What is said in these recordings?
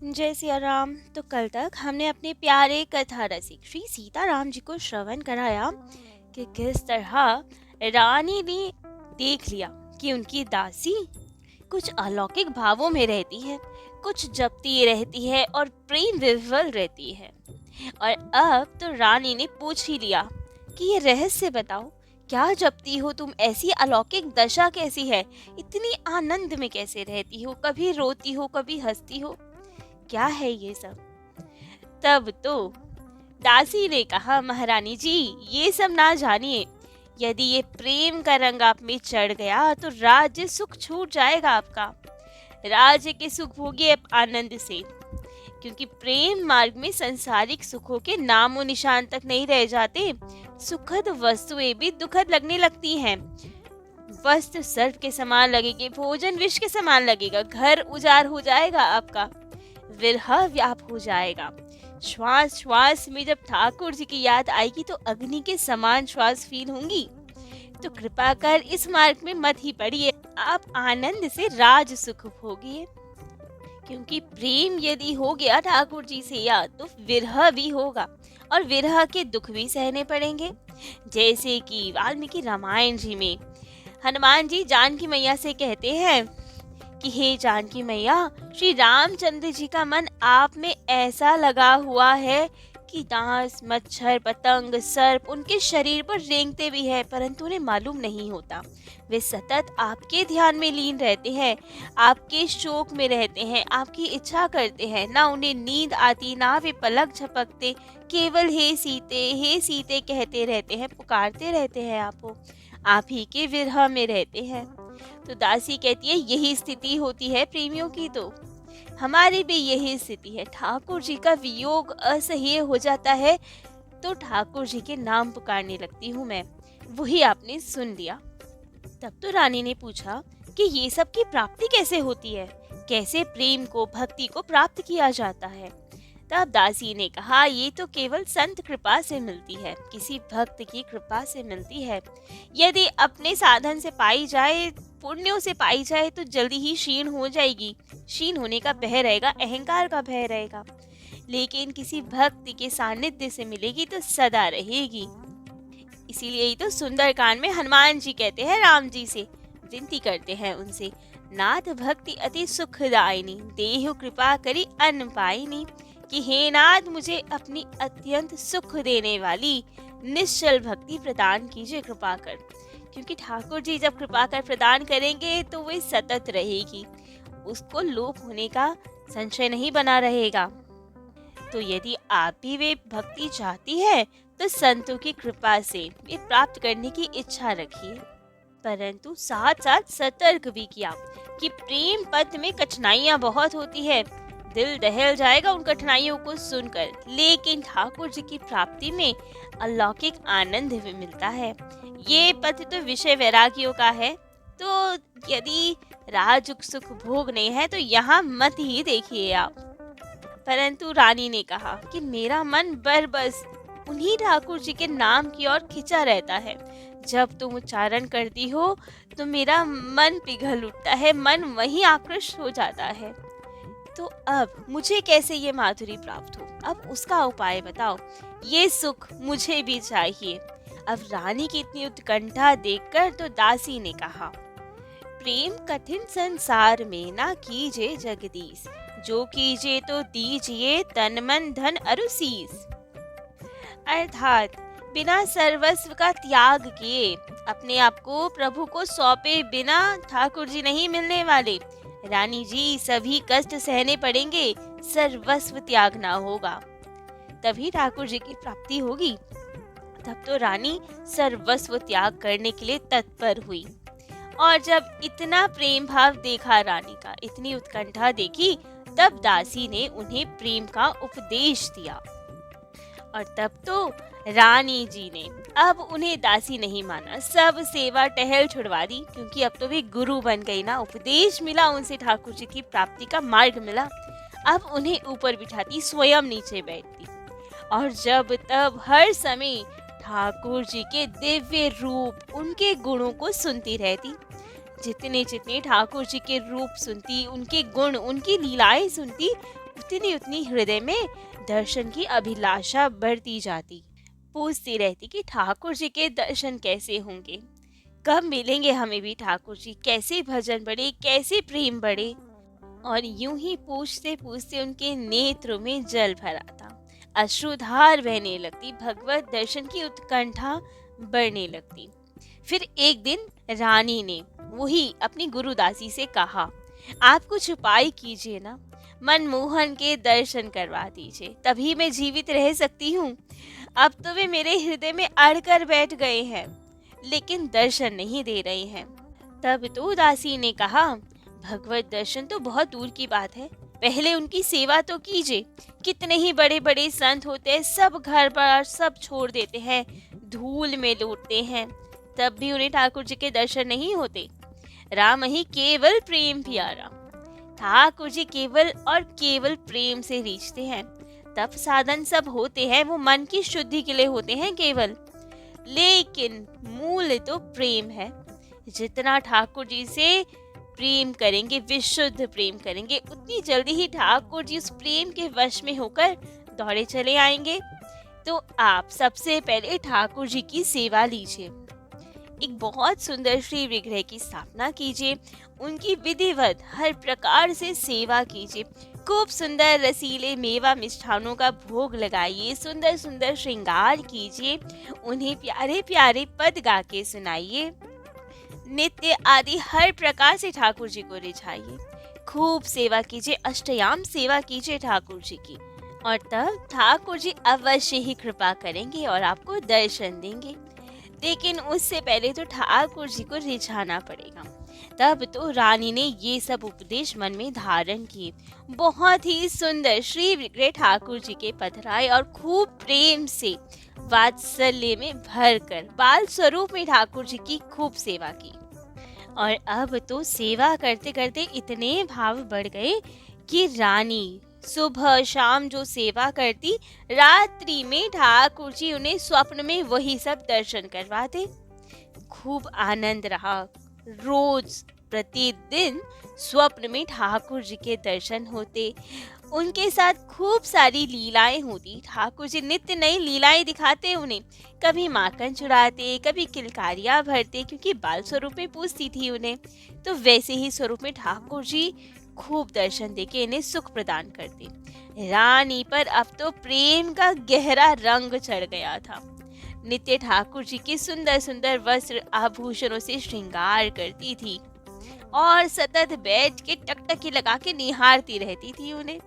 जय सिया राम। तो कल तक हमने अपने प्यारे कथा रसिक श्री सीताराम जी को श्रवण कराया कि किस तरह रानी ने देख लिया कि उनकी दासी कुछ अलौकिक भावों में रहती है, कुछ जपती रहती है और प्रेम विह्वल रहती है। और अब तो रानी ने पूछ ही लिया कि ये रहस्य बताओ, क्या जपती हो तुम? ऐसी अलौकिक दशा कैसी है? इतनी आनंद में कैसे रहती हो? कभी रोती हो, कभी हंसती हो, क्या है ये सब? तब तो दासी ने कहा, महारानी जी, ये सब ना जानिए। यदि ये प्रेम का रंग आप में चढ़ गया तो राज्य सुख छूट जाएगा आपका। राज्य के सुख भोगिए आनंद से, क्योंकि प्रेम मार्ग में सांसारिक सुखों के नामो निशान तक नहीं रह जाते। सुखद वस्तुएं भी दुखद लगने लगती हैं। वस्त्र सर्प के समान लगेंगे, भोजन विष के समान लगेगा, घर उजाड़ हो जाएगा आपका, विरह व्याप हो जाएगा। श्वास श्वास में जब ठाकुर जी की याद आएगी तो अग्नि के समान श्वास फील होंगी। तो कृपा कर इस मार्ग में मत ही पड़िए, आप आनंद से राज सुख भोगिए। क्योंकि प्रेम यदि हो गया ठाकुर जी से याद तो विरह भी होगा, और विरह के दुख भी सहने पड़ेंगे। जैसे कि वाल्मीकि रामायण जी में हनुमान जी जानकी मैया से कहते हैं कि हे जानकी मैया, श्री रामचंद्र जी का मन आप में ऐसा लगा हुआ है कि डांस, मच्छर, पतंग, सर्प उनके शरीर पर रेंगते भी है, परंतु उन्हें मालूम नहीं होता। वे सतत आपके ध्यान में लीन रहते हैं, आपके शोक में रहते हैं, आपकी इच्छा करते हैं। ना उन्हें नींद आती, ना वे पलक झपकते, केवल हे सीते कहते रहते हैं, पुकारते रहते हैं आपको। आप ही के विरह में रहते हैं। तो दासी कहती है, यही स्थिति होती है प्रेमियों की। तो हमारी भी यही स्थिति है। ठाकुर जी का वियोग असह्य हो जाता है तो ठाकुर जी के नाम पुकारने लगती हूँ मैं। वही आपने सुन लिया। तब तो रानी ने पूछा कि ये सब की प्राप्ति कैसे होती है, कैसे प्रेम को, भक्ति को प्राप्त किया जाता है? तब दासी ने कहा, ये तो केवल संत कृपा से मिलती है, किसी भक्त की कृपा से मिलती है। यदि अपने साधन से पाई जाए, पुण्यों से पाई जाए तो जल्दी ही क्षीण हो जाएगी। क्षीण होने का भय रहेगा, अहंकार का भय रहेगा। लेकिन किसी भक्ति के सानिध्य से मिलेगी तो सदा रहेगी। इसीलिए ही तो सुंदरकांड में हनुमान जी कहते हैं राम जी से, विनती करते हैं उनसे, नाथ भक्ति अति सुखदायिनी, देहु कृपा करी अन्न पाइनी। कि हे नाथ, मुझे अपनी अत्यंत सुख देने वाली निश्चल भक्ति प्रदान कीजिए कृपा कर। क्योंकि ठाकुर जी जब कृपा कर प्रदान करेंगे तो वे सतत रहेगी, उसको लोप होने का संशय नहीं बना रहेगा। तो यदि आप भी वे भक्ति चाहती है तो संतों की कृपा से ये प्राप्त करने की इच्छा रखिए, परंतु साथ साथ सतर्क भी किया कि प्रेम पथ में कठिनाइयां बहुत होती है। दिल दहल जाएगा उन कठिनाइयों को सुनकर, लेकिन ठाकुर जी की प्राप्ति में अलौकिक आनंद भी मिलता है। ये पथ तो विषय वैरागियों का है। तो यदि राजुक सुख भोगने हैं तो यहाँ मत ही देखिए आप। परंतु रानी ने कहा कि मेरा मन बस उन्हीं ठाकुर जी के नाम की ओर खिंचा रहता है। जब तुम उच्चारण करती हो तो मेरा मन पिघल उठता है, मन वहीं आकृष्ट हो जाता है। तो अब मुझे कैसे ये माधुरी प्राप्त हो? अब उसका उपाय बताओ। ये सुख मुझे भी चाहिए। अब रानी की इतनी उत्कंठा देखकर तो दासी ने कहा, प्रेम कठिन संसार में ना कीजिए जगदीश, जो कीजिए तो दीजिए तन मन धन अरुसीस। अर्थात बिना सर्वस्व का त्याग किए, अपने आप को प्रभु को सौंपे बिना ठाकुर जी नहीं मिलने वाले। रानी जी, सभी कष्ट सहने पड़ेंगे, सर्वस्व त्यागना होगा, तभी ठाकुर जी की प्राप्ति होगी। तब तो रानी सर्वस्व त्याग करने के लिए तत्पर हुई। और जब इतना प्रेम भाव देखा रानी का, इतनी उत्कंठा देखी, तब दासी ने उन्हें प्रेम का उपदेश दिया। और तब तो रानी जी ने अब उन्हें दासी नहीं माना, सब सेवा टहल छुड़वा दी, क्योंकि अब तो वे गुरु बन गई ना। उपदेश मिला उनसे, ठाकुर जी की प्राप्ति का मार्ग मिला। अब उन्हें ऊपर बिठाती, स्वयं नीचे बैठती, और जब तब हर समय ठाकुर जी के दिव्य रूप, उनके गुणों को सुनती रहती। जितने जितने ठाकुर जी के रूप सुनती, उनके गुण, उनकी लीलाएं सुनती, उतनी उतनी हृदय में दर्शन की अभिलाषा बढ़ती जाती। पूछती रहती कि ठाकुर जी के दर्शन कैसे होंगे, कब मिलेंगे हमें भी ठाकुर जी, कैसे भजन बढ़े, कैसे प्रेम बढ़े। और यूं ही पूछते पूछते उनके नेत्रों में जल भर आता, अश्रुधार बहने लगती, भगवत दर्शन की उत्कंठा बढ़ने लगती। फिर एक दिन रानी ने वही अपनी गुरुदासी से कहा, आप कुछ उपाय कीजिए ना, मनमोहन के दर्शन करवा दीजिए, तभी मैं जीवित रह सकती हूँ। अब तो वे मेरे हृदय में अड़कर बैठ गए हैं, लेकिन दर्शन नहीं दे रहे हैं। तब तो दासी ने कहा, भगवत दर्शन तो बहुत दूर की बात है, पहले उनकी सेवा तो कीजिए। कितने ही बड़े बड़े संत होते हैं, सब घर बार सब छोड़ देते हैं, धूल में लौटते हैं, तब भी उन्हें ठाकुर जी के दर्शन नहीं होते। राम ही केवल प्रेम प्यारा, ठाकुर जी केवल और केवल प्रेम से रीझते हैं। तप साधन सब होते हैं, वो मन की शुद्धि के लिए होते हैं केवल, लेकिन मूल तो प्रेम है। जितना ठाकुर जी से प्रेम करेंगे, विशुद्ध प्रेम करेंगे, उतनी जल्दी ही ठाकुर जी उस प्रेम के वश में होकर दौड़े चले आएंगे। तो आप सबसे पहले ठाकुर जी की सेवा लीजिए, एक बहुत सुंदर श्री विग्रह की स्थापना कीजिए, उनकी विधिवत हर प्रकार से सेवा कीजिए, खूब सुंदर रसीले मेवा मिष्ठानों का भोग लगाइए, सुंदर सुंदर श्रृंगार कीजिए, उन्हें प्यारे प्यारे पद गा के सुनाइए, नित्य आदि हर प्रकार से ठाकुर जी को रिझाइए, खूब सेवा कीजिए, अष्टयाम सेवा कीजिए ठाकुर जी की, और तब ठाकुर जी अवश्य ही कृपा करेंगे और आपको दर्शन देंगे। लेकिन उससे पहले तो ठाकुर जी को रिझाना पड़ेगा। तब तो रानी ने ये सब उपदेश मन में धारण किए। बहुत ही सुंदर श्री विग्रह ठाकुर जी के पधराए और खूब प्रेम से वात्सल्य में भरकर बाल स्वरूप में ठाकुर जी की खूब सेवा की। और अब तो सेवा करते करते इतने भाव बढ़ गए कि रानी सुबह शाम जो सेवा करती, रात्रि में ठाकुर जी उन्हें स्वप्न में वही सब दर्शन करवाते। खूब आनंद रहा, रोज प्रतिदिन स्वप्न में ठाकुर जी के दर्शन होते, उनके साथ खूब सारी लीलाएं होती। ठाकुर जी नित्य नई लीलाएं दिखाते उन्हें, कभी माखन चुराते, कभी किलकारियां भरते, क्योंकि बाल स्वरूप में पूजती थी उन्हें, तो वैसे ही स्वरूप में ठाकुर जी खूब दर्शन देके इन्हें सुख प्रदान करते। रानी पर अब तो प्रेम का गहरा रंग चढ़ गया था। नित्य ठाकुर जी के सुंदर सुंदर वस्त्र आभूषणों से श्रृंगार करती थी और सतत बैठ के टकटकी लगा के निहारती रहती थी उन्हें।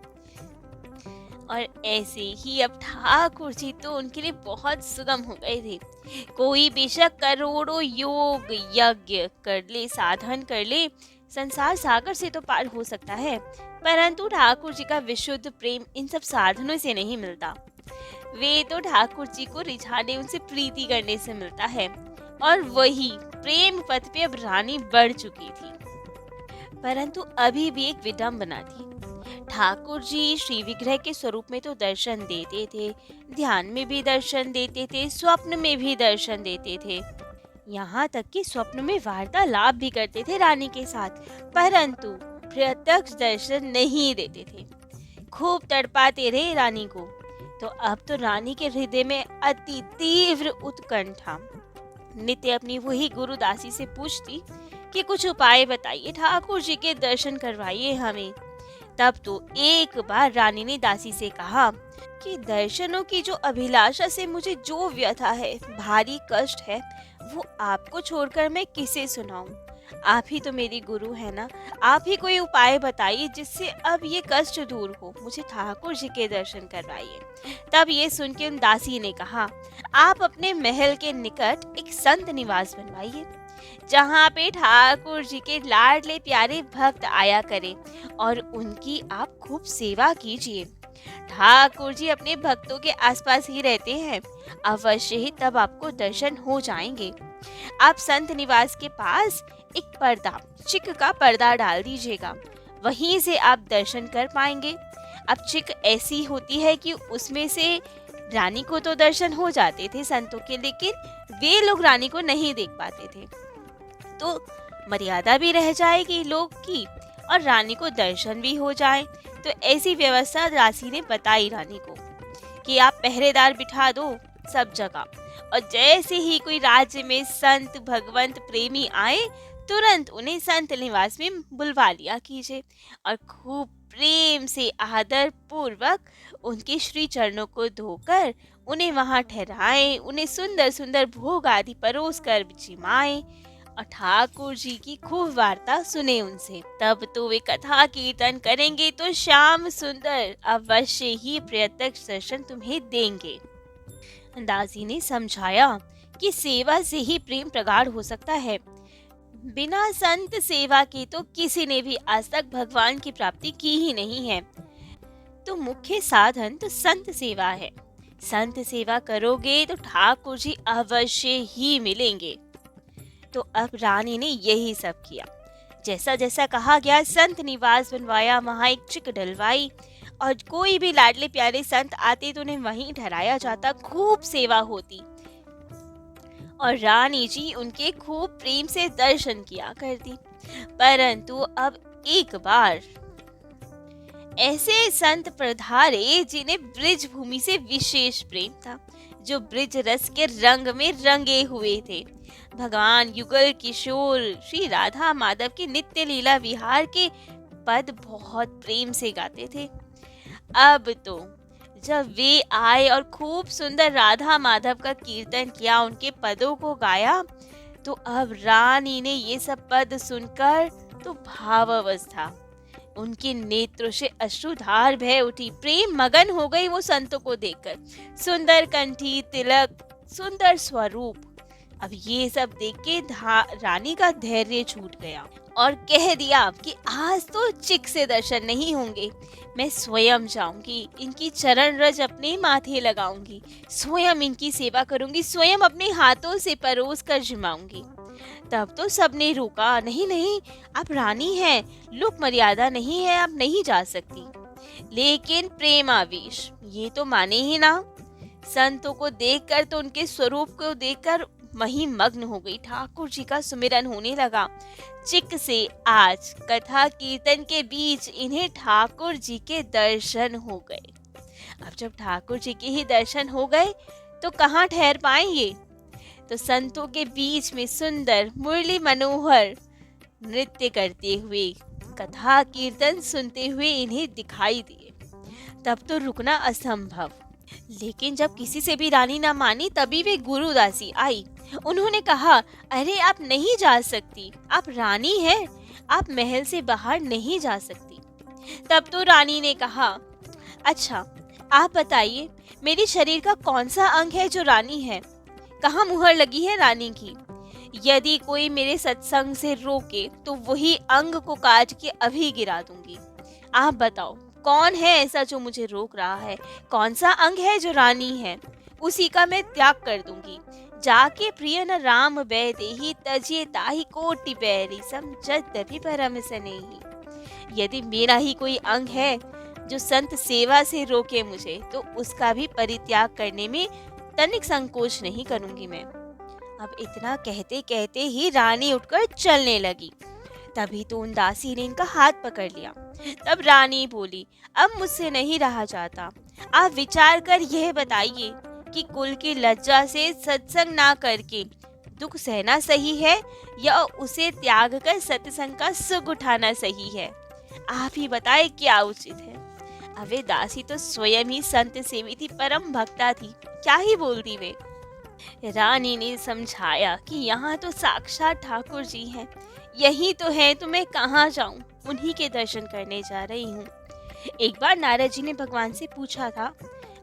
और ऐसे ही अब ठाकुर जी तो उनके लिए बहुत सुगम हो गए थे। कोई बेशक करोड़ों योग यज्ञ कर ले, साधन कर ले, संसार सागर से तो पार हो सकता है, परंतु ठाकुर जी का विशुद्ध प्रेम इन सब साधनों से नहीं मिलता। वे तो ठाकुर जी को रिझाने, उनसे प्रीति करने से मिलता है। और वही प्रेम पथ पे अब रानी बढ़ चुकी थी, परंतु अभी भी एक विडंबना थी। ठाकुर जी श्री विग्रह के स्वरूप में तो दर्शन देते थे, ध्यान में भी दर्शन देते थे, स्वप्न में भी दर्शन देते थे, यहाँ तक कि स्वप्न में वार्तालाप भी करते थे रानी के साथ, परंतु प्रत्यक्ष दर्शन नहीं देते थे। खूब तड़पाते रहे रानी को। तो अब तो रानी के हृदय में अति तीव्र उत्कंठा। नित्य अपनी वही गुरुदासी से पूछती कि कुछ उपाय बताइए, ठाकुर जी के दर्शन करवाइए हमें। तब तो एक बार रानी ने दासी से कहा कि दर्शनों की जो अभिलाषा से मुझे जो व्यथा है, भारी कष्ट है, वो आपको छोड़कर मैं किसे सुनाऊं? आप ही तो मेरी गुरु है ना, आप ही कोई उपाय बताइए जिससे अब ये कष्ट दूर हो, मुझे ठाकुर जी के दर्शन करवाइए। तब ये सुन के उन दासी ने कहा, आप अपने महल के निकट एक संत निवास बनवाइए, जहाँ पे ठाकुर जी के लाडले प्यारे भक्त आया करें और उनकी आप खूब सेवा कीजिए। ठाकुर जी अपने भक्तों के आसपास ही रहते हैं, अवश्य ही तब आपको दर्शन हो जाएंगे। आप संत निवास के पास एक पर्दा, चिक का पर्दा डाल दीजिएगा, वहीं से आप दर्शन कर पाएंगे। अब चिक ऐसी होती है कि उसमें से रानी को तो दर्शन हो जाते थे संतों के, लेकिन वे लोग रानी को नहीं देख पाते थे, तो मर्यादा भी रह जाएगी लोग की और रानी को दर्शन भी हो जाए। तो ऐसी व्यवस्था दासी ने बताई रानी को कि आप पहरेदार बिठा दो सब जगह, और जैसे ही कोई राज्य में संत भगवंत प्रेमी आए तुरंत उन्हें संत निवास में बुलवा लिया कीजिए और खूब प्रेम से आदर पूर्वक उनके श्री चरणों को धोकर उन्हें वहां ठहराएं, उन्हें सुंदर सुंदर भोग आदि परोस कर जिमाएं और ठाकुर जी की खूब वार्ता सुने उनसे। तब तो वे कथा कीर्तन करेंगे तो श्याम सुंदर अवश्य ही प्रत्यक्ष दर्शन तुम्हें देंगे। दासी ने समझाया कि सेवा से ही प्रेम प्रगाढ़ हो सकता है, बिना संत सेवा के तो किसी ने भी आज तक भगवान की प्राप्ति की ही नहीं है। तो मुख्य साधन तो संत सेवा है। संत सेवा करोगे तो ठाकुर जी अवश्य ही मिलेंगे। तो अब रानी ने यही सब किया, जैसा जैसा कहा गया संत निवास बनवाया, वहां एक चिक डलवाई और कोई भी लाडले प्यारे संत आते तो उन्हें वहीं ठहराया जाता, खूब सेवा होती और रानी जी उनके खूब प्रेम से दर्शन किया करती। परंतु अब एक बार ऐसे संत पधारे जिन्हें ब्रिज भूमि से विशेष प्रेम था, जो ब्रिज रस के रंग में रंगे हुए थे। भगवान युगल किशोर श्री राधा माधव के नित्य लीला विहार के पद बहुत प्रेम से गाते थे। अब तो जब वे आए और खूब सुंदर राधा माधव का कीर्तन किया, उनके पदों को गाया, तो अब रानी ने ये सब पद सुनकर तो भावावस्था, उनके नेत्रों से अश्रुधार बह उठी। प्रेम मगन हो गई वो संतों को देखकर, सुंदर कंठी, तिलक, सुंदर स्वरूप। अब ये सब देख के रानी का धैर्य छूट गया और कह दिया कि आज तो चिक से दर्शन नहीं होंगे, मैं स्वयं जाऊंगी, इनकी चरण रज अपने माथे लगाऊंगी, स्वयं इनकी सेवा करूंगी, स्वयं अपने हाथों से परोस कर जिमाऊंगी। तब तो सबने रोका, नहीं नहीं, आप रानी हैं, लोक मर्यादा नहीं है, आप नहीं जा सकती। लेकिन प्रेमावेश ये तो माने ही ना। संतों को देखकर तो उनके स्वरूप को देखकर मही मग्न हो गई। ठाकुर जी का सुमिरन होने लगा। चिक से आज कथा कीर्तन के बीच इन्हें ठाकुर जी के दर्शन हो गए। अब जब ठाकुर जी के ही दर्शन हो गए तो कहाँ ठहर पाएंगे, तो संतों के बीच में सुंदर मुरली मनोहर नृत्य करते हुए, कथा कीर्तन सुनते हुए इन्हें दिखाई दिए। तब तो रुकना असंभव। लेकिन जब किसी से भी रानी ना मानी, तभी वे गुरुदासी आई। उन्होंने कहा, अरे आप नहीं जा सकती, आप रानी हैं, आप महल से बाहर नहीं जा सकती। तब तो रानी ने कहा, अच्छा आप बताइए, मेरे शरीर का कौन सा अंग है जो रानी है, कहाँ मुहर लगी है रानी की? यदि कोई मेरे सत्संग से रोके तो वही अंग को काट के अभी गिरा दूंगी। आप बताओ कौन है ऐसा जो मुझे रोक रहा है? कौन सा अंग है जो रानी है? उसी का मैं त्याग कर दूंगी। जाके प्रिय न राम बै देहि, तजिए ताहि कोटि बैरी, समझत भी परम स्नेही। यदि मेरा ही कोई अंग है जो संत सेवा से रोके मुझे, तो उसका भी परित्याग करने में तनिक संकोच नहीं करूंगी मैं। अब इतना कहते कहते ही रानी उठकर चलने लगी। तभी तो उन दासी ने इनका हाथ पकड़ लिया। तब रानी बोली, अब मुझसे नहीं रहा जाता, आप विचार कर यह बताइए कि कुल की लज्जा से सत्संग ना करके दुख सहना सही है या उसे त्याग कर सत्संग का सुख उठाना सही है? आप ही बताएं क्या उचित है। अब वे दासी तो स्वयं ही संत सेवी थी, परम भक्ता थी, क्या ही बोलती वे। रानी ने समझाया कि यहाँ तो साक्षात ठाकुर जी हैं, यही तो है, तो मैं कहाँ जाऊँ, उन्हीं के दर्शन करने जा रही हूँ। एक बार नारद जी ने भगवान से पूछा था,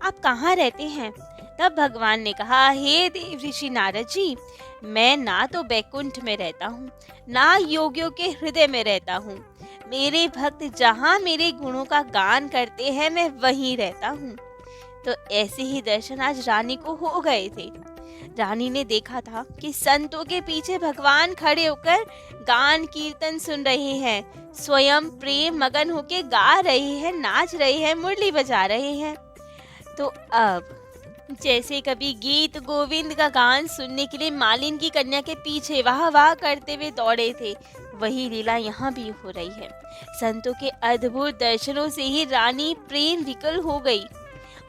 आप कहाँ रहते हैं? तब भगवान ने कहा, हे देव ऋषि नारद जी, मैं ना तो बैकुंठ में रहता हूँ, ना योगियों के हृदय में रहता हूँ। मेरे भक्त जहाँ मेरे गुणों का गान करते हैं, मैं वहीं रहता हूँ। तो ऐसे ही दर्शन आज रानी को हो गए थे। रानी ने देखा था कि संतों के पीछे भगवान खड़े होकर गान कीर्तन सुन रहे हैं, स्वयं प्रेम मगन होके गा रहे हैं, नाच रहे हैं, मुरली बजा रहे हैं। तो अब जैसे कभी गीत गोविंद का गान सुनने के लिए मालिन की कन्या के पीछे वाह वाह करते हुए दौड़े थे, वही लीला यहाँ भी हो रही है। संतों के अद्भुत दर्शनों से ही रानी प्रेम विकल हो गई,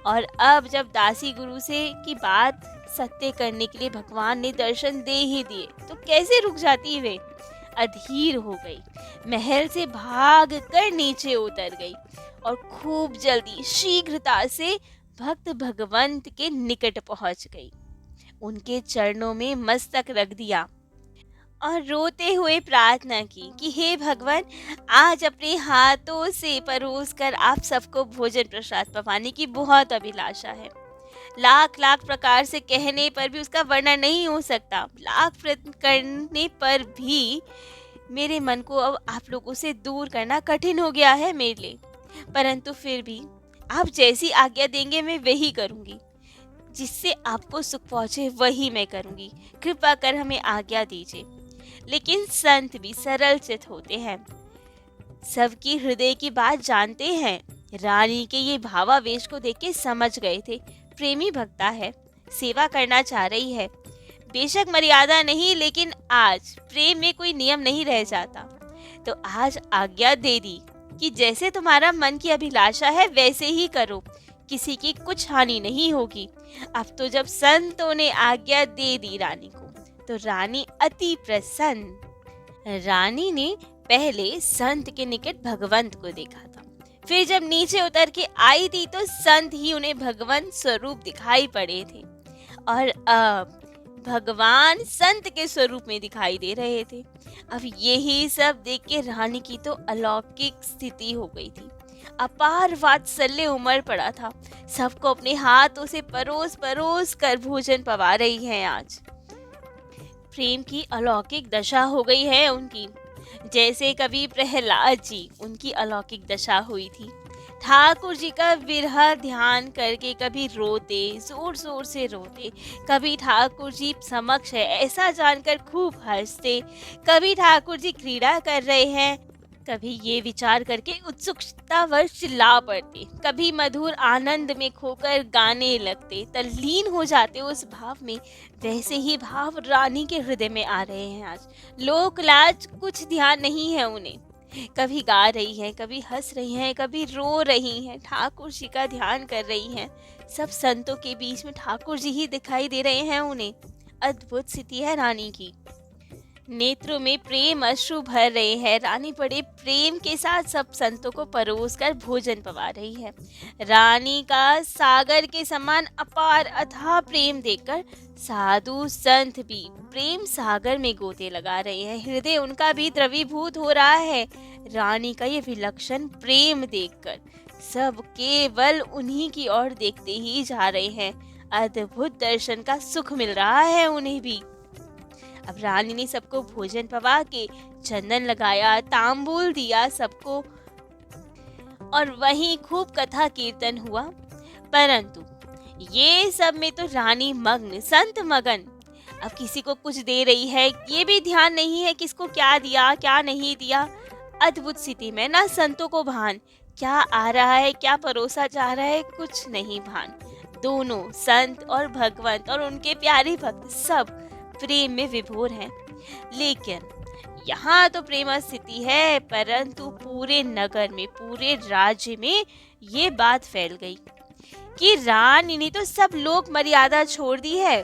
और अब जब दासी गुरु से की बात सत्य करने के लिए भगवान ने दर्शन दे ही दिए तो कैसे रुक जाती वे। अधीर हो गई, महल से भाग कर नीचे उतर गई और खूब जल्दी शीघ्रता से भक्त भगवंत के निकट पहुंच गई। उनके चरणों में मस्तक रख दिया और रोते हुए प्रार्थना की कि हे भगवान, आज अपने हाथों से परोस कर आप सबको भोजन प्रसाद पवाने की बहुत अभिलाषा है। लाख लाख प्रकार से कहने पर भी उसका वर्णन नहीं हो सकता। लाख प्रयत्न करने पर भी मेरे मन को अब आप लोगों से दूर करना कठिन हो गया है मेरे लिए। परंतु फिर भी आप जैसी आज्ञा देंगे मैं वही करूंगी। जिससे आपको सुख पहुंचे वही मैं करूंगी। कृपा कर हमें आज्ञा दीजिए। लेकिन संत भी सरल चित होते हैं, सबकी हृदय की बात जानते हैं। रानी के ये भावावेश को देख के समझ गए थे, प्रेमी भक्ता है, सेवा करना चाह रही है। बेशक मर्यादा नहीं, लेकिन आज प्रेम में कोई नियम नहीं रह जाता। तो आज आज्ञा दे दी कि जैसे तुम्हारा मन की अभिलाषा है वैसे ही करो, किसी की कुछ हानि नहीं होगी। अब तो जब संतों ने आज्ञा दे दी रानी को, तो रानी अति प्रसन्न। रानी ने पहले संत के निकट भगवंत को देखा था, फिर जब नीचे उतर के आई थी तो संत ही उन्हें भगवंत स्वरूप दिखाई पड़े थे, और अब भगवान संत के स्वरूप में दिखाई दे रहे थे। अब यही सब देख के रानी की तो अलौकिक स्थिति हो गई थी। अपार वात्सल्य उमड़ पड़ा था। सबको अपने हाथों से परोस परोस कर भोजन पवा रही है। आज प्रेम की अलौकिक दशा हो गई है उनकी, जैसे कभी प्रहलाद जी उनकी अलौकिक दशा हुई थी। ठाकुर जी का विरह ध्यान करके कभी रोते, जोर जोर से रोते, कभी ठाकुर जी समक्ष है ऐसा जानकर खूब हंसते, कभी ठाकुर जी क्रीड़ा कर रहे हैं, कभी ये विचार करके उत्सुकतावश चिल्ला पड़ते, कभी मधुर आनंद में खोकर गाने लगते, तल्लीन हो जाते उस भाव में। वैसे ही भाव रानी के हृदय में आ रहे हैं आज। लोक लाज कुछ ध्यान नहीं है उन्हें, कभी गा रही हैं, कभी हंस रही हैं, कभी रो रही हैं, ठाकुर जी का ध्यान कर रही हैं। सब संतों के बीच में ठाकुर जी ही दिखाई दे रहे हैं उन्हें। अद्भुत स्थिति है रानी की। नेत्रों में प्रेम अश्रु भर रहे हैं। रानी बड़े प्रेम के साथ सब संतों को परोस कर भोजन पवा रही है। रानी का सागर के समान अपार अथाह प्रेम देखकर साधु संत भी प्रेम सागर में गोते लगा रहे हैं। हृदय उनका भी द्रवीभूत हो रहा है रानी का ये विलक्षण प्रेम देखकर। सब केवल उन्हीं की ओर देखते ही जा रहे हैं। अद्भुत दर्शन का सुख मिल रहा है उन्हें भी। अब रानी ने सबको भोजन पवा के चंदन लगाया, तांबूल दिया सबको, और वहीं खूब कथा कीर्तन हुआ। परंतु ये सब में तो रानी मग्न, संत मगन। अब किसी को कुछ दे रही है ये भी ध्यान नहीं है, किसको क्या दिया क्या नहीं दिया। अद्भुत स्थिति में ना संतों को भान, क्या आ रहा है क्या परोसा जा रहा है कुछ नहीं भान। दोनों संत और भगवंत और उनके प्यारे भक्त सब प्रेम में विभोर हैं। लेकिन यहाँ तो प्रेम स्थिति है, परंतु पूरे नगर में, पूरे राज्य में ये बात फैल गई कि रानी ने तो सब लोग मर्यादा छोड़ दी है,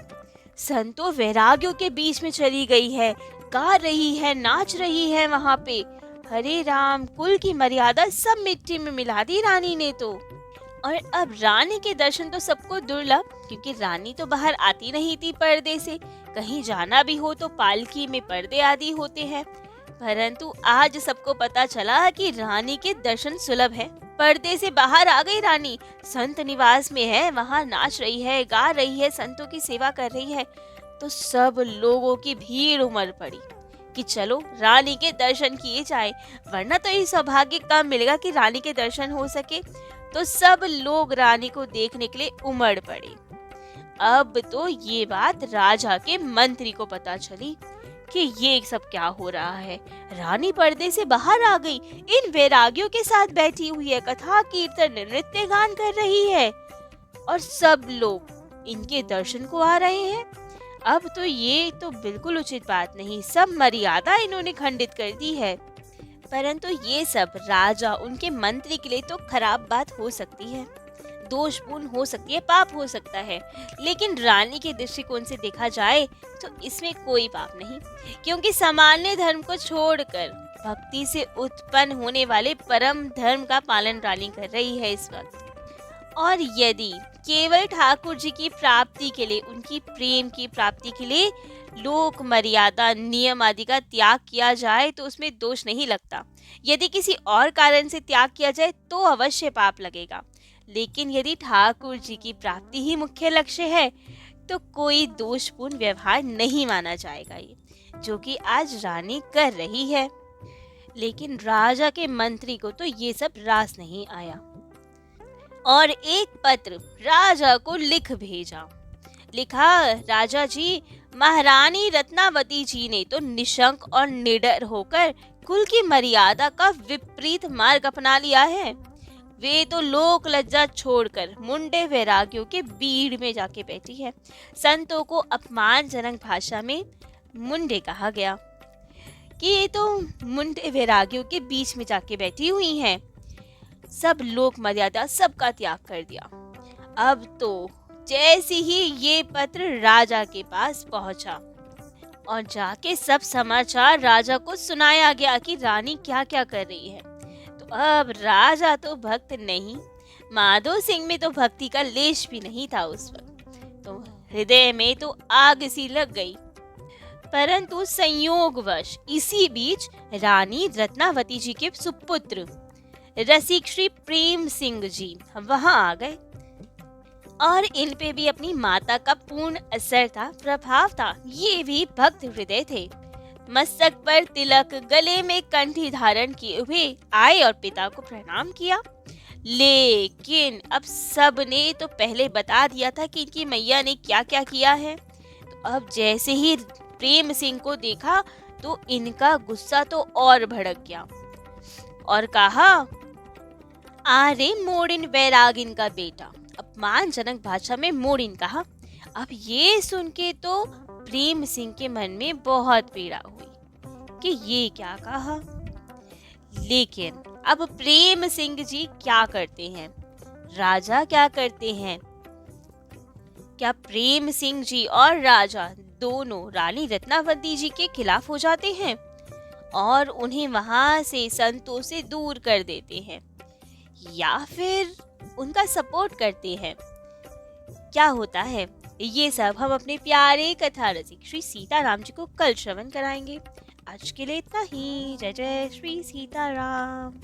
संतों वैराग्यों के बीच में चली गई है, गा रही है, नाच रही है वहाँ पे। हरे राम, कुल की मर्यादा सब मिट्टी में मिला दी रानी ने तो। और अब रानी के दर्शन तो सबको दुर्लभ, क्योंकि रानी तो बाहर आती नहीं थी पर्दे से। कहीं जाना भी हो तो पालकी में पर्दे आदि होते हैं। परंतु आज सबको पता चला कि रानी के दर्शन सुलभ है। पर्दे से बाहर आ गई रानी, संत निवास में है, वहाँ नाच रही है, गा रही है, संतों की सेवा कर रही है। तो सब लोगों की भीड़ उमड़ पड़ी कि चलो रानी के दर्शन किए जाए, वरना तो ये सौभाग्य कब मिलेगा कि रानी के दर्शन हो सके। तो सब लोग रानी को देखने के लिए उमड़ पड़े। अब तो ये बात राजा के मंत्री को पता चली कि ये सब क्या हो रहा है। रानी पर्दे से बाहर आ गई, इन वैरागियों के साथ बैठी हुई है, कथा कीर्तन नृत्य गान कर रही है और सब लोग इनके दर्शन को आ रहे हैं। अब तो ये तो बिल्कुल उचित बात नहीं, सब मर्यादा इन्होंने खंडित कर दी है। परंतु ये सब राजा उनके मंत्री के लिए तो खराब बात हो सकती है, दोषपूर्ण हो सकती है, पाप हो सकता है, लेकिन रानी के दृष्टिकोण से देखा जाए तो इसमें कोई पाप नहीं, क्योंकि सामान्य धर्म को छोड़कर भक्ति से उत्पन्न होने वाले परम धर्म का पालन रानी कर रही है इस वक्त। और यदि केवल ठाकुर जी की प्राप्ति के लिए, उनकी प्रेम की प्राप्ति के लिए लोक मर्यादा नियम आदि का त्याग किया जाए तो उसमें दोष नहीं लगता। यदि किसी और कारण से त्याग किया जाए तो अवश्य पाप लगेगा, लेकिन यदि ठाकुर जी की प्राप्ति ही मुख्य लक्ष्य है तो कोई दोषपूर्ण व्यवहार नहीं माना जाएगा, ये जो कि आज रानी कर रही है। लेकिन राजा के मंत्री को तो ये सब रास नहीं आया और एक पत्र राजा को लिख भेजा। लिखा, राजा जी, महारानी रत्नावती जी ने तो निशंक और निडर होकर कुल की मर्यादा का विपरीत मार्ग अपना लिया है। वे तो लोक लज्जा छोड़कर मुंडे वैरागियों के भीड़ में जाके बैठी है। संतों को अपमानजनक भाषा में मुंडे कहा गया कि ये तो मुंडे वैरागियों के बीच में जाके बैठी हुई हैं। सब लोक मर्यादा सबका त्याग कर दिया। अब तो जैसे ही ये पत्र राजा के पास पहुंचा और जाके सब समाचार राजा को सुनाया गया कि रानी क्या क्या कर रही है, तो अब राजा तो भक्त नहीं, माधो सिंह में तो भक्ति का लेश भी नहीं था उस वक्त, तो हृदय में तो आग सी लग गई। परंतु संयोगवश इसी बीच रानी रत्नावती जी के सुपुत्र रसिक श्री प्रेम सिंह जी वहां आ गए और इन पे भी अपनी माता का पूर्ण असर था, प्रभाव था। ये भी भक्त हृदय थे। मस्तक पर तिलक, गले में कंठी धारण किए हुए आए और पिता को प्रणाम किया। लेकिन अब सब ने तो पहले बता दिया था कि इनकी मैया ने क्या क्या किया है, तो अब जैसे ही प्रेम सिंह को देखा तो इनका गुस्सा तो और भड़क गया और कहा, अरे मोड़िन वैरागिन का बेटा, अपमानजनक भाषा में मोड़िन कहा। अब ये सुन के तो प्रेम सिंह के मन में बहुत पीड़ा हुई कि ये क्या कहा। लेकिन अब प्रेम सिंह जी क्या करते हैं, राजा क्या करते हैं? क्या प्रेम सिंह जी और राजा दोनों रानी रत्नावती जी के खिलाफ हो जाते हैं और उन्हें वहां से संतों से दूर कर देते हैं, या फिर उनका सपोर्ट करते हैं? क्या होता है, ये सब हम अपने प्यारे कथा रसिक श्री सीताराम जी को कल श्रवण कराएंगे। आज के लिए इतना ही। जय जय श्री सीताराम।